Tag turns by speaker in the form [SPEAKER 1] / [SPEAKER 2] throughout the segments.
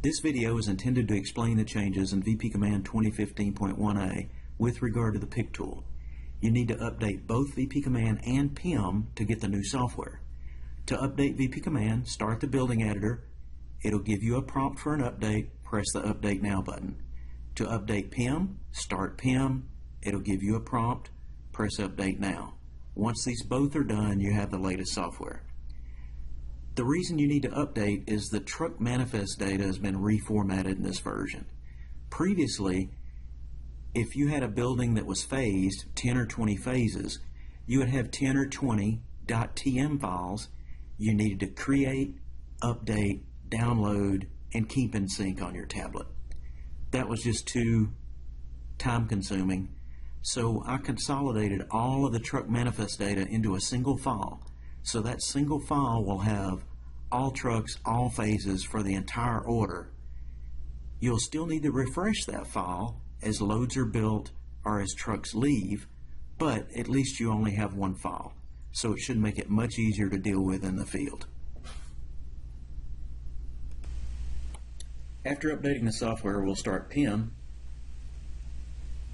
[SPEAKER 1] This video is intended to explain the changes in VP Command 2015.1a with regard to the PIC tool. You need to update both VP Command and PIM to get the new software. To update VP Command, start the building editor. It'll give you a prompt for an update. Press the Update Now button. To update PIM, start PIM. It'll give you a prompt. Press Update Now. Once these both are done, you have the latest software. The reason you need to update is the truck manifest data has been reformatted in this version. Previously, if you had a building that was phased, 10 or 20 phases, you would have 10 or 20 .tm files you needed to create, update, download, and keep in sync on your tablet. That was just too time consuming, so I consolidated all of the truck manifest data into a single file. So that single file will have all trucks, all phases for the entire order. You'll still need to refresh that file as loads are built or as trucks leave, but at least you only have one file. So it should make it much easier to deal with in the field. After updating the software, we'll start PIM.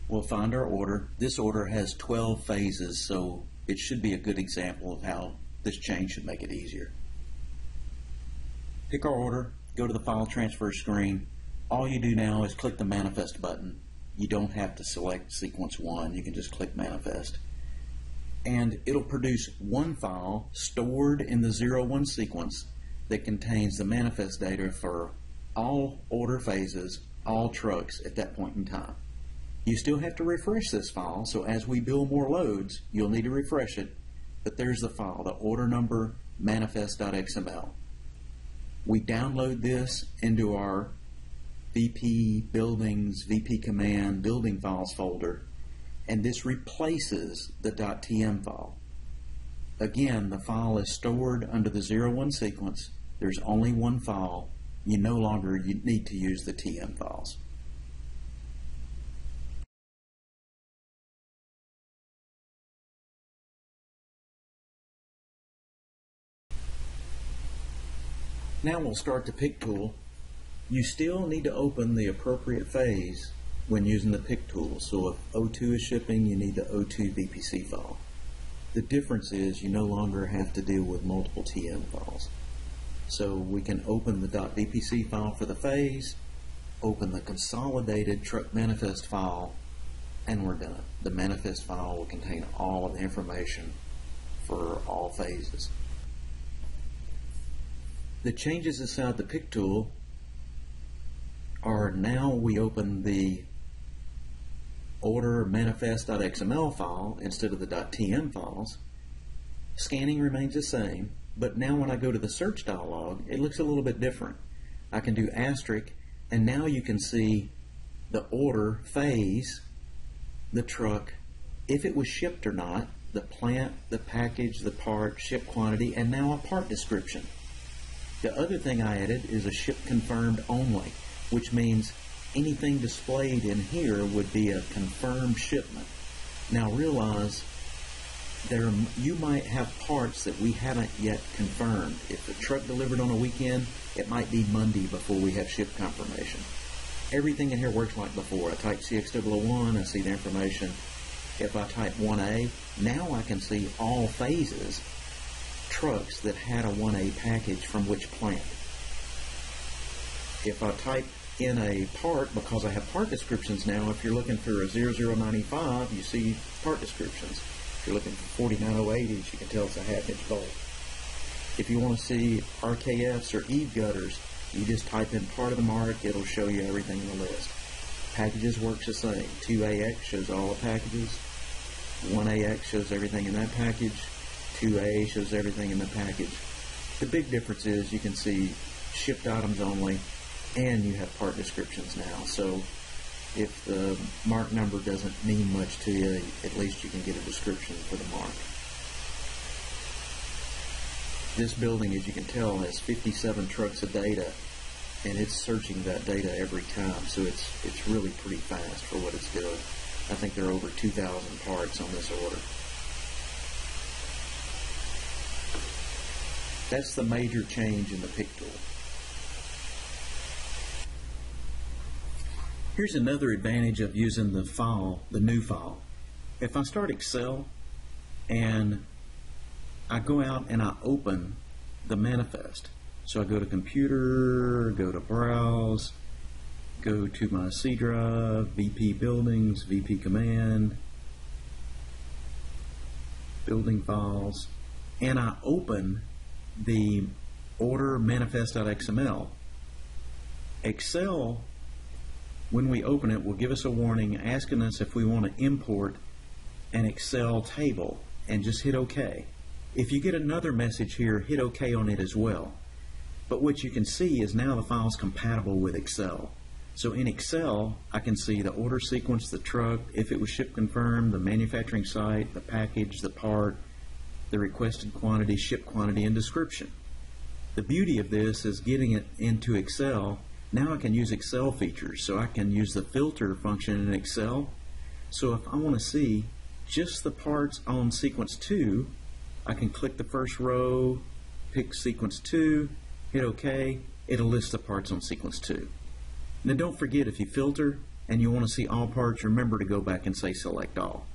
[SPEAKER 1] We'll find our order. This order has 12 phases, so it should be a good example of how this change should make it easier. Pick our order, go to the file transfer screen. All you do now is click the manifest button. You don't have to select sequence 1, you can just click manifest. And it'll produce one file stored in the 01 sequence that contains the manifest data for all order phases, all trucks at that point in time. You still have to refresh this file, so as we build more loads, you'll need to refresh it. But there's the file, the order number manifest.xml. We download this into our VP Buildings, VP Command Building Files folder, and this replaces the .tm file. Again, the file is stored under the 01 sequence. There's only one file. You no longer need to use the TM files. Now we'll start the PIC tool. You still need to open the appropriate phase when using the PIC tool. So if O2 is shipping, you need the O2 VPC file. The difference is you no longer have to deal with multiple TM files. So we can open the .vpc file for the phase, open the consolidated truck manifest file, and we're done. The manifest file will contain all of the information for all phases. The changes inside the PIC tool are now we open the order manifest.xml file instead of the .tm files. Scanning remains the same, but now when I go to the search dialog, it looks a little bit different. I can do asterisk, and now you can see the order, phase, the truck, if it was shipped or not, the plant, the package, the part, ship quantity, and now a part description. The other thing I added is a ship confirmed only, which means anything displayed in here would be a confirmed shipment. Now realize you might have parts that we haven't yet confirmed. If the truck delivered on a weekend, it might be Monday before we have ship confirmation. Everything in here works like before. I type CX001, I see the information. If I type 1A, now I can see all phases, trucks that had a 1A package from which plant. If I type in a part, because I have part descriptions now, if you're looking for a 0095, you see part descriptions. If you're looking for 49080s, you can tell it's a half-inch bolt. If you want to see RKFs or Eve gutters, you just type in part of the mark, it'll show you everything in the list. Packages works the same. 2AX shows all the packages. 1AX shows everything in that package. 2A shows everything in the package. The big difference is you can see shipped items only, and you have part descriptions now. So if the mark number doesn't mean much to you, at least you can get a description for the mark. This building, as you can tell, has 57 trucks of data, and it's searching that data every time, so it's really pretty fast for what it's doing. I think there are over 2,000 parts on this order. That's the major change in the PIC tool. Here's another advantage of using the file, the new file. If I start Excel and I go out and I open the manifest, so I go to Computer, go to Browse, go to my C drive, VP Buildings, VP Command, Building Files, and I open the order manifest.xml. Excel, when we open it, will give us a warning asking us if we want to import an Excel table, and just hit OK. If you get another message here, hit OK on it as well. But what you can see is now the file is compatible with Excel. So in Excel, I can see the order sequence, the truck, if it was ship confirmed, the manufacturing site, the package, the part, the requested quantity, ship quantity, and description. The beauty of this is getting it into Excel. Now I can use Excel features. So I can use the filter function in Excel. So if I want to see just the parts on sequence 2, I can click the first row, pick sequence 2, hit OK. It'll list the parts on sequence 2. Now don't forget, if you filter and you want to see all parts, remember to go back and say select all.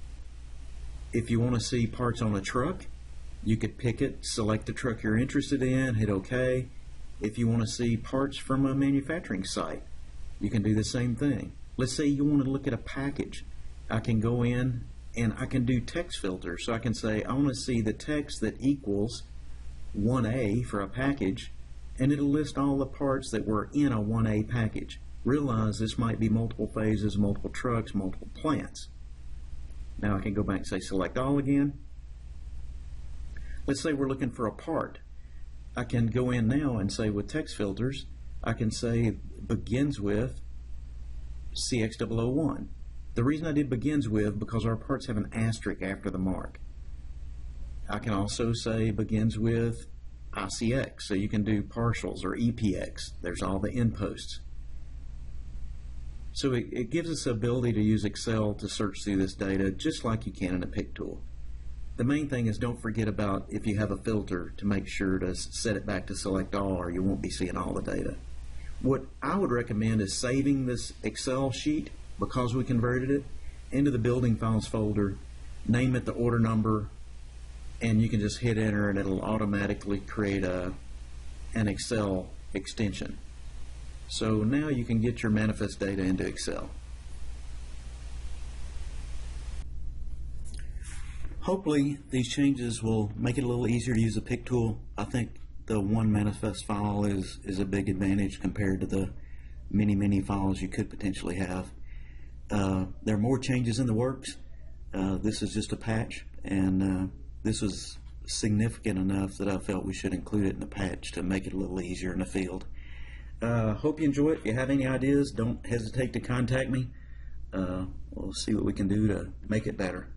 [SPEAKER 1] If you want to see parts on a truck, you could pick it, select the truck you're interested in, hit OK. If you want to see parts from a manufacturing site, you can do the same thing. Let's say you want to look at a package. I can go in and I can do text filter. So I can say I want to see the text that equals 1A for a package, and it'll list all the parts that were in a 1A package. Realize this might be multiple phases, multiple trucks, multiple plants. Now I can go back and say select all again. Let's say we're looking for a part. I can go in now and say with text filters, I can say begins with CX001. The reason I did begins with, because our parts have an asterisk after the mark. I can also say begins with ICX, so you can do partials, or EPX. There's all the end posts. So it gives us the ability to use Excel to search through this data just like you can in a PIC tool. The main thing is don't forget about, if you have a filter, to make sure to set it back to select all, or you won't be seeing all the data. What I would recommend is saving this Excel sheet, because we converted it, into the building files folder, name it the order number, and you can just hit enter and it'll automatically create an Excel extension. So now you can get your manifest data into Excel. Hopefully these changes will make it a little easier to use the PIC tool. I think the one manifest file is a big advantage compared to the many files you could potentially have. There are more changes in the works. This is just a patch, and this was significant enough that I felt we should include it in the patch to make it a little easier in the field. Hope you enjoy it. If you have any ideas, don't hesitate to contact me. We'll see what we can do to make it better.